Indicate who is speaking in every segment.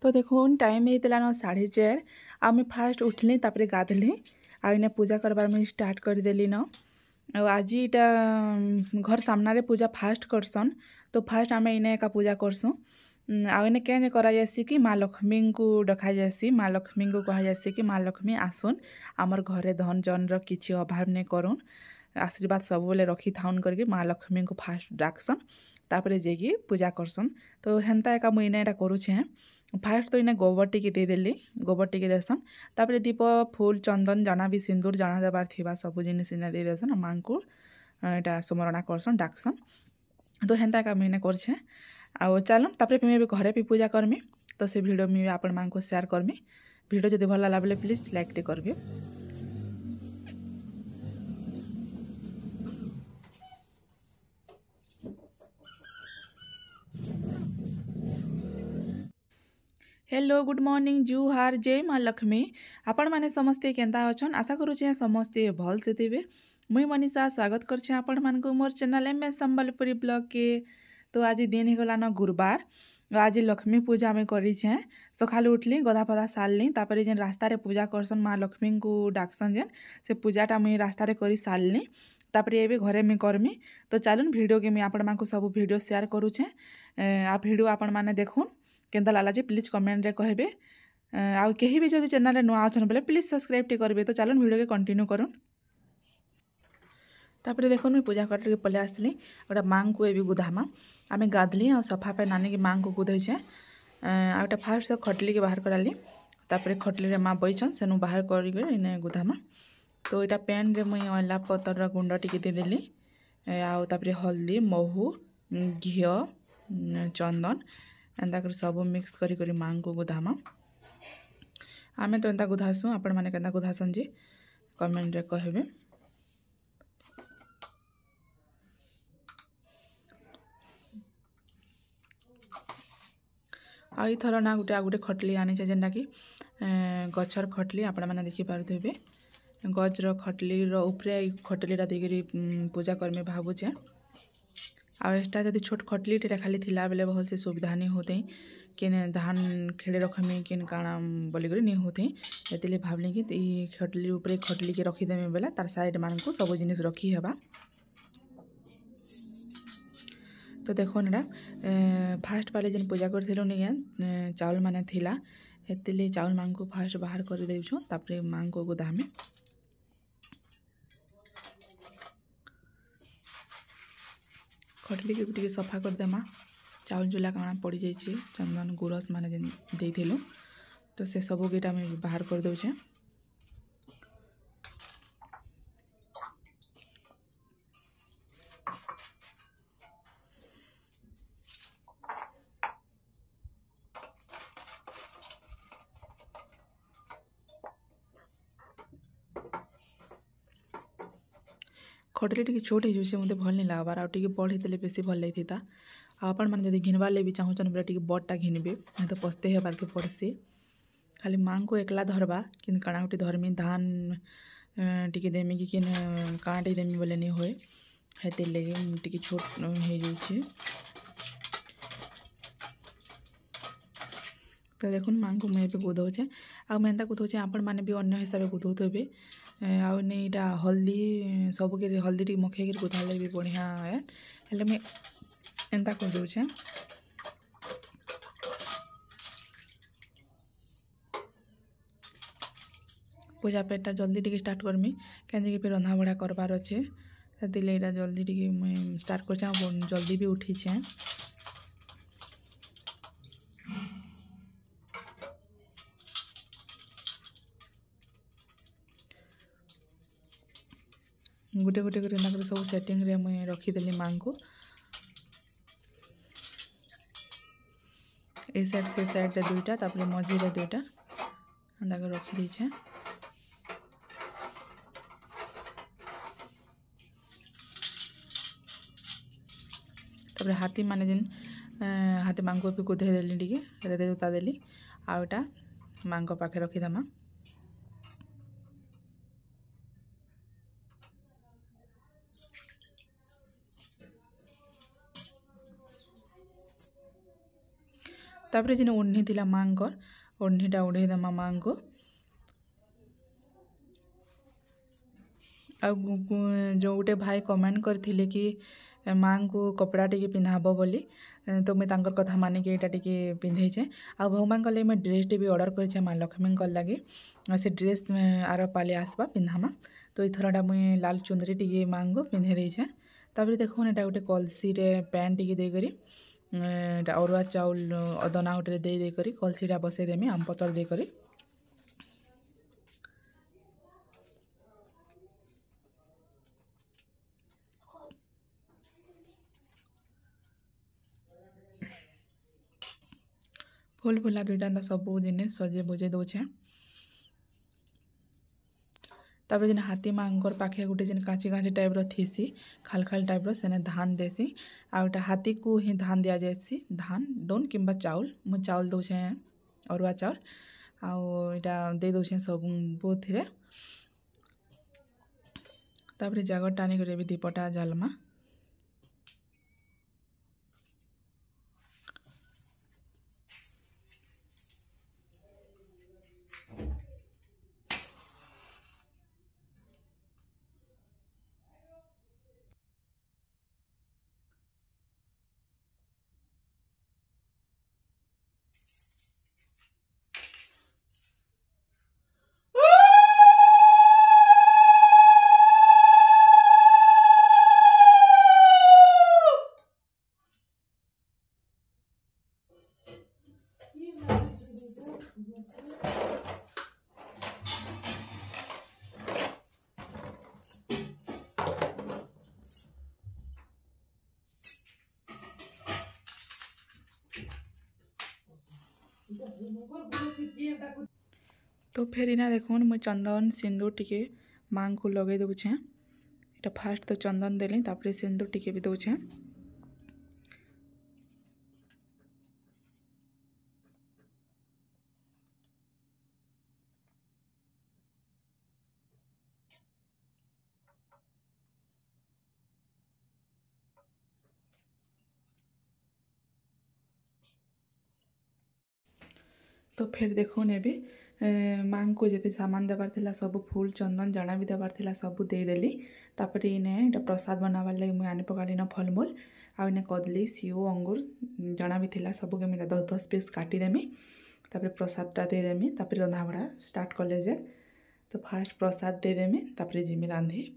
Speaker 1: तो देखो टाइम होता ना 4:30 आम फास्ट उठली तापर गाधली आने पूजा करवार मुझे स्टार्ट करदेली न आज इटा घर सामने पूजा फास्ट करसन तो फास्ट आम इने एका पूजा करसुँ आने क्या करा जासी कि माँ लक्ष्मी को डका जासी माँ लक्ष्मी को कह जासी कि माँ लक्ष्मी आसुन आमर घरे धन जन किसी अभाव नहीं करुन आशीर्वाद सब बेले रखी थाउन करके माँ लक्ष्मी को फास्ट डाकसन तापर जाकि पूजा करसन तो हेन्ता एका मुझे इना करुछे फास्ट तो इना गोबर टिके देदेली गोबर टिके देसन तापर दीप फूल चंदन जाना भी सिंदूर जाना देवार थिबा सब जिनिस इना दे देसन माँ को यहाँ स्मरणा करसन डाकसन तो हेन्ता एका मुझे करछे आ चलन तापर मैं भी घरे भी पूजा करमी तो से वीडियो मुझे आपण मान को शेयर करमी वीडियो जब भल लगे प्लीज लाइक टे करबे। हेलो गुड मॉर्निंग जुहार जय माँ लक्ष्मी आपण माने समस्ते केंता अछन आशा करूचे समस्ते भल से थे मुई मनीषा स्वागत करछे आपण मान को मोर चैनल एम संबलपुरी ब्लॉग के। तो आज दिन होगला न गुरुवार आज लक्ष्मी पूजा में करीछे सकाल उठली गधा पधा सारली तापर जेन रास्तार पूजा करसन माँ लक्ष्मी को डाकसन जेन से पूजाटा मुई रास्तार करी सारली तापर ये घरे में करमी तो चलून वीडियो के मुई आपण मान को सब वीडियो शेयर करूछे आ वीडियो आपण माने देखुन केंता लाला जी प्लीज कमेंट रे कहबे आउ कहीं भी जदि चैनल नुआ अच्छन बोले प्लीज सब्सक्राइब टे करबे। तो चलन वीडियो के कंटिन्यू करूँ तापर देखो मुझे पूजा कर पलि आसली गोटे माँ को ये गुधामा आम गाधली और सफा पे नानी की माँ को गुधेछे आउटा फास्ट खटली के बाहर कराली तापर खटली माँ बैचन सेनु बाहर कर गुधामा तो यहाँ पैन रे मुई अला पतर गुंड टिके देदेली आउ तापर हल्दी महू घी चंदन एंता कर सब मिक्स करी माँ को गुधामा आमे तो एंता गुधासुँ आपण मैंने केंता गुधासन जी कमेंट रे कहबे। आई थर ना गोटे गोटे खटली आनीचे जेनटा कि गछर खटली आपण मैंने देखिपारे गजर खटली उपरे खटलीटा देकरी पूजा करमे भावुचे आटा जब छोट खटली टे खाली थिला बेले भल से सुविधा नहीं होते किन धान खेड़े रखमी किन काଣା बोलिक नहीं होते ये भावली कि खटली उपरे खटली के रखीदेमी बेले तार साइड मान को सब जिनिस रखी हेबा। तो देखो ना फास्ट पाले जेन पूजा करथिलु नहीं चावल माने थिला हेतिले चावल मां को फास्ट बाहर कर देउछु तापर मां को गोदामे खटली के भी सफा करदेमा चाउल जुला काଣା पड़ी जाइए चंदन गुरस माने जेन देइथिलु तो से सब गीटा में बाहर कर देउछे। खटली टी छोट हो मत भल नहीं लगबार आगे बढ़े बेसी भल लगी था आपण मैंने जब घिनबार लगे भी चाहून बोले टी बड़टा घिनबे नहीं तो पस्ते हेबार के पड़सी खाली माँ को एकला धरबा कि काଣା गोटे धरमी धान टी देमी कि किन काଣା टी देमी बोले नहीं हुए हेते लगे टी छोट हो जाए। तो देखो माँ को मुझे गुधौचे आ मैं गुधौचे आपण मैंने भी अन्य हिसाब से गुधौथे आउ नहीं इटा हल्दी सबके हल्दी टी मखई गुधाले भी बढ़िया है हेले मैं एंता कर दूचे। पूजा पेटा जल्दी टी स्टार्ट करमी कहीं फिर रंधा बढ़ा करबार अच्छे से यहाँ जल्दी टी मुझे स्टार्ट कर जल्दी भी उठीछे। गोटे गोटे कर सब सेटिंग रे मुझे रखीदेली माँ को ए साइड से साइड रे दुईटा तापर मझी रे दुईटा रखी दीछे। तापर हाथी माने जेन हाथी माँ को भी गुधे देली टी रेदे उता देली आउटा माँ को पाखे रखीदेमा। तापर जेन ओढ़नी थिला मांकर ओढ़नीटा उड़ेदेमा माँ को जो गोटे भाई कमेंट करथिले कि माँ को कपड़ा टी पिंधाब बोली तो मुझे तांकर कथा मानिक यहाँ टी पिंधेचे आ भगवान लगे मैं ड्रेस टी भी ऑर्डर करे माँ लक्ष्मी लगे से ड्रेस आर पाले आसवा पिंधामा तो इथरटा मुई लाल चुंदरी टी माँ को पिंधे देछे तापर देखो यहाँ गोटे कलसी पैन टी देकर अरुआ चाउल अदना गोटे देकर कलसीटा बसईदेमी आम पतर देकर फुल फुला दुईटा सबू जिन सजे बुझे दौचे तापर जेन हाथी मांकर पाखे गोटे जेन काची काची टाइप्र थीसी खाल खाल टाइप्र सेने धान देसी आउटा हाथी को ही धान दिया जाएसी धान दोन किंबा चाउल मु चाउल दौछे अरुआ चाउल आटा दे दौछे सबुथिरे तापर जागर टाणी कर भी दीपटा जलमा तो फिर इना देखुन मुझे चंदन सिंदूर टिके माँ को लगे दूचे इटा फास्ट तो चंदन देली तापर सिंदूर टिके भी दौछे तो फिर देखुन एबे माँ को जिते सामान देवार थिला सब फूल चंदन जाना भी देवार थिला सब देदेली तापर इने इटा प्रसाद बनावार लगे मुझे आनी पकाली न फलमूल आ इने कदली सीओ अंगूर जाना भी थिला सब के मेरा 10-10 पीस काटिदेमी तापर प्रसादटा देदेमी तापर रंधा बड़ा स्टार्ट कले जे तो फास्ट प्रसाद देदेमी तापर जिमी रांधि।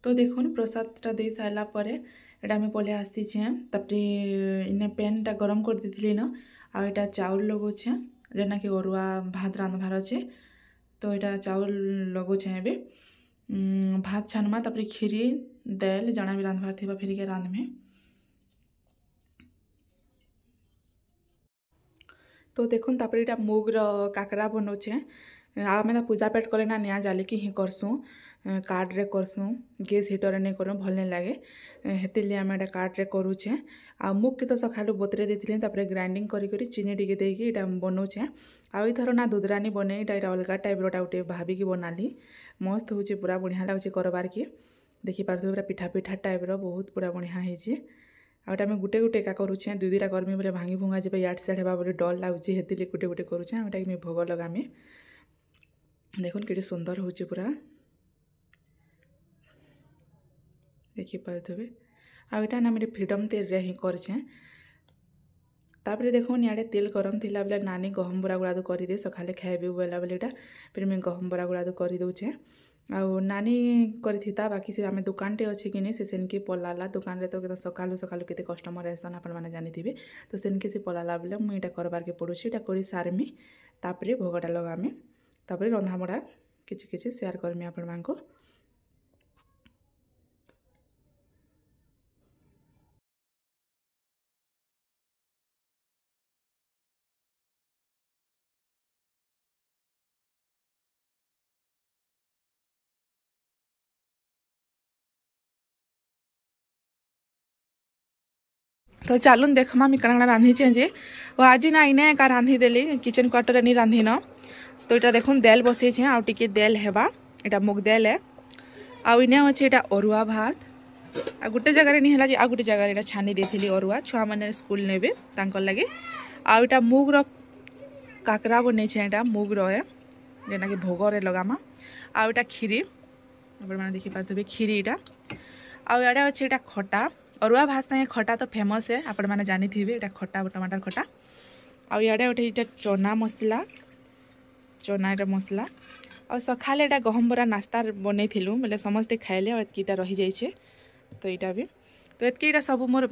Speaker 1: तो देखुन प्रसादटा दे सारा पर एटा मैं पले आसीछे तापर इने पैनटा गरम कर देथिली न आ एटा चाउल लगोछे जेना कि अरुआ भात रांधबार अच्छे तो यहाँ चाउल लगोछे एबे भात छानमा तापर खीरी दाल जना भी रांधबार थी फिर के रांधमे। तो देखुन तापर यहाँ मुगर काकरा बनाऊे आमे पूजा पेट कले ना निया जालिकी ही करसूँ कार्ड्रे करसूँ गैस हिटर नहीं करूँ भल नहीं लगे हेतिरली आम एटा कार्ड्रे करूचे आ मुग के तो सका बतरे देती तापर ग्राइंडिंग करी चीनी टिके देकी इटा बनाऊे आउ थर ना दुधरानी बने इटा अलग टाइप्र गोटे भाविकी बनाली मस्त हो पूरा बढ़िया लगुच करबार की देखिपे पूरा पिठा पिठा टाइप्र बहुत पूरा बढ़िया होती आउटा मैं गुटे गुटे एका करुचे दुई दुईटा करमी बोले भांगी भुंगा जब याड सेड हेबा बोले डर लाଗୁଛି हेतिरली गुटे गुटे करुचे आउटा मैं भोग लगामी देखुन के सुंदर हो पूरा देखिपे आउटा ना मेरे फ्रीडम तेल रे ही करछे तापर देखुन इे तेल गरम थिला बेले नानी गहम बरा गुड़ा करदे सकाले खाइबे बोला बेले फिर मैं गहम बरा गुड़ा कर दौचे आउ नानी करथिता बाकी से आम दुकानटे अच्छे कि नहीं से सेनके पलाला दुकान रे तो सकालू सकालू केते कस्टमर आसन आपण माने जानिथिबे तो सेनके से पलाला बेले मुई इटा करबार के पड़ुछि इटा करी सारमी तापर भोगटा लगामी तापर रंधाबड़ा किछि किछि शेयर करमी आपण मानको। तो चलून देखमा मी कण रांधी जे और आज ना इने का रांधी देली किचन क्वार्टर नहीं रांधी न तो इटा देखुन दाल बसई आ टिके दाल हेबा इटा मुग दाल है आउ इने अच्छे इटा अरुआ भात आ गोटे जगह नहीं है आ गोटे जगह इटा छानी देथिली अरुआ छुआ मैंने स्कूल नेबे तांकर लगे आउ इटा मुग रो काकरा बनै छे इटा मुग रो है जेना कि भोग रे लगामा आउ इटा खीरी आपण माने देखि पारथबे खीरी इटा आउ याडा अच्छे इटा खटा अरुआ भात संगे खटा तो फेमस है आपण मैंने जानी थे ये खटा टमाटर खटा आउ इे गोटे ये चना मसला चना इटा मसला और सकाल एटा गहम बरा नास्ता बनै थिलु बोले समस्ते खाइले और एतकीटा रही जाइए तो यहाँ भी तो एतकीटा सब मोर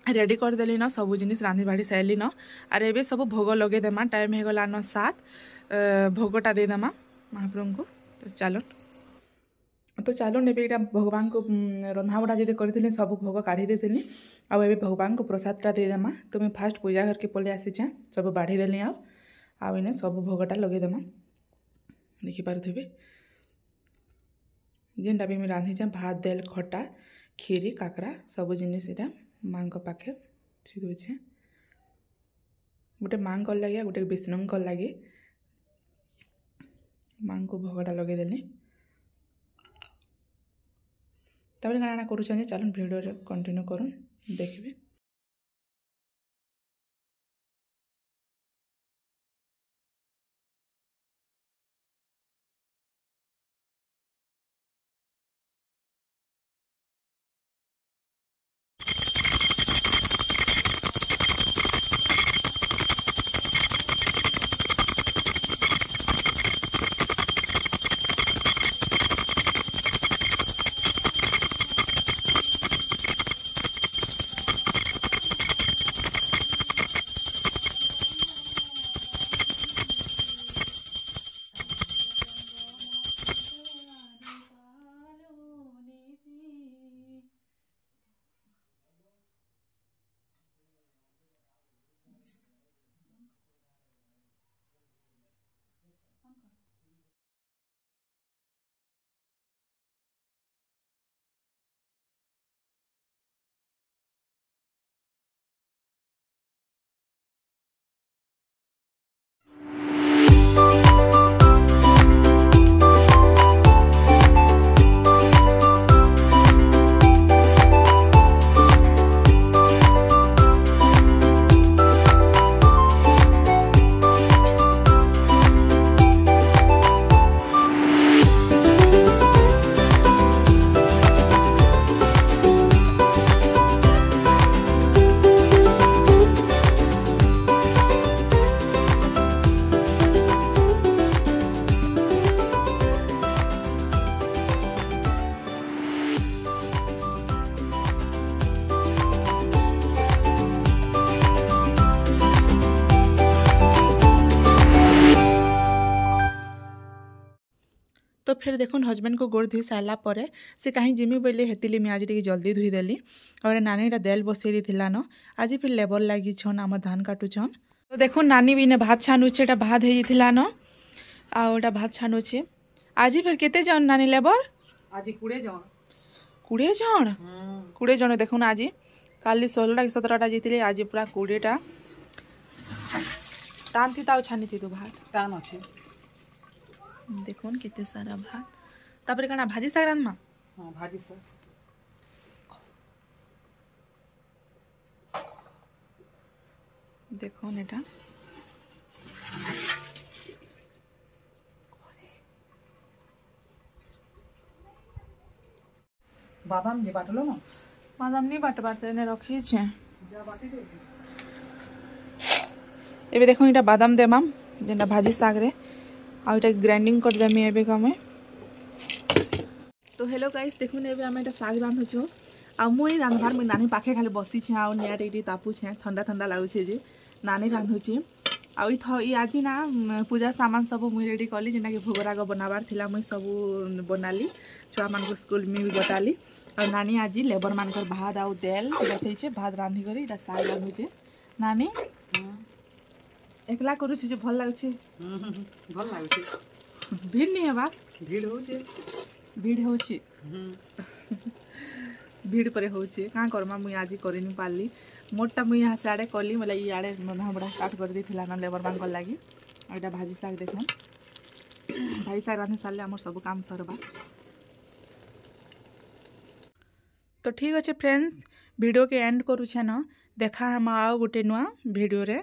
Speaker 1: रेडी करदेली न सब जिनिस रांधि बाढ़ी सारे न आर एबे सब भोग लगे देमा टाइम हो गला न 7 भोगटा देदेमा महाप्रभु को तो चलो तो चलो ने यहाँ भगवान को रंधाबड़ा जी करी सब भोग काढ़ी देती आउ ए भगवान को प्रसादटा देदेमा तो मैं फास्ट पूजा घर के पलि आसीचे सब बाढ़ी देली आउ इने सब भोगटा लगेदेमा देखिपे जेनटा भी मुझे रांधीचे भात दाल खटा खीरी काकरा सब जिनिस इटा माँ पाखे थी दूचे गोटे माँ लगे गोटे विष्णु लगे माँ को भोगटा लगेदेली तापर काଣା करूछन चलन वीडियो कंटिन्यू करूँ देखिए। फिर देखुन हजबैंड को गोड़ धोई सारा पर से कहीं जिमी बोले हेतिली मुझे आज टे जल्दी धोईदेली और नानी देल बसई देला न आज फिर लेबर लगी छन आम धान काटुछन। तो देखुन नानी भी ने भात छानुचे भात होता न आटा भात छानुचे। आज फिर केते जन नानी लेबर
Speaker 2: आज 20 जन
Speaker 1: 20 जन 20 जन देखुन आज काली 16टा कि 17टा जीतले आज पूरा 20टा टान थी ताऊ छानी थी तो भात
Speaker 2: टान अच्छे
Speaker 1: देखुन केते सारा भात तापर काना भाजी साग रानमा।
Speaker 2: हाँ भाजी साग
Speaker 1: देखुन एटा
Speaker 2: बादाम जे बाटलो ना
Speaker 1: बादाम नहीं बाटबाते ने रखी छे
Speaker 2: जा बाटी दे
Speaker 1: एबे देखो इटा बादाम देमाम जेना भाजी साग रे आ इटा ग्राइंडिंग कर देमी एबे कमे। तो हेलो गाइस देखुन एबे हम इटा साग रांधु छु आ मुई रांधबार में नानी पाखे खाली बसी छे आ नियार एटी तापु छे ठंडा ठंडा लागु छे जे नानी रांधु छी आ ई आज ना पूजा सामान सब मुई रेडी कली जेना कि भोगराग बनाबार थिला मुई सब बनाली छुआ मान को स्कूल में भी बताली और नानी आज लेबर मानकर भात आउ तेल बसई छे भात रांधी करी इटा साग रांधु छे नानी एकला करू छे भल लागु छे
Speaker 2: भल लागु छे
Speaker 1: भीड़ नहीं हेबा
Speaker 2: भीड़ हो छे
Speaker 1: भीड़ हो छे भीड़ पर हो छे का करमा मुई आज करि नि पारली मोटा मुई यहाँ से आड़े कली मतलब ई आड़े रंधा बड़ा स्टार्ट कर दी थिला ना लेबर मान लगी एटा भाजी साग देखो भाजी साग रांधि सारे आम सब काम सरबा। तो ठीक अच्छे फ्रेंड्स वीडियो के एंड करूछे न देखा हम आओ गोटे नुआ वीडियो रे।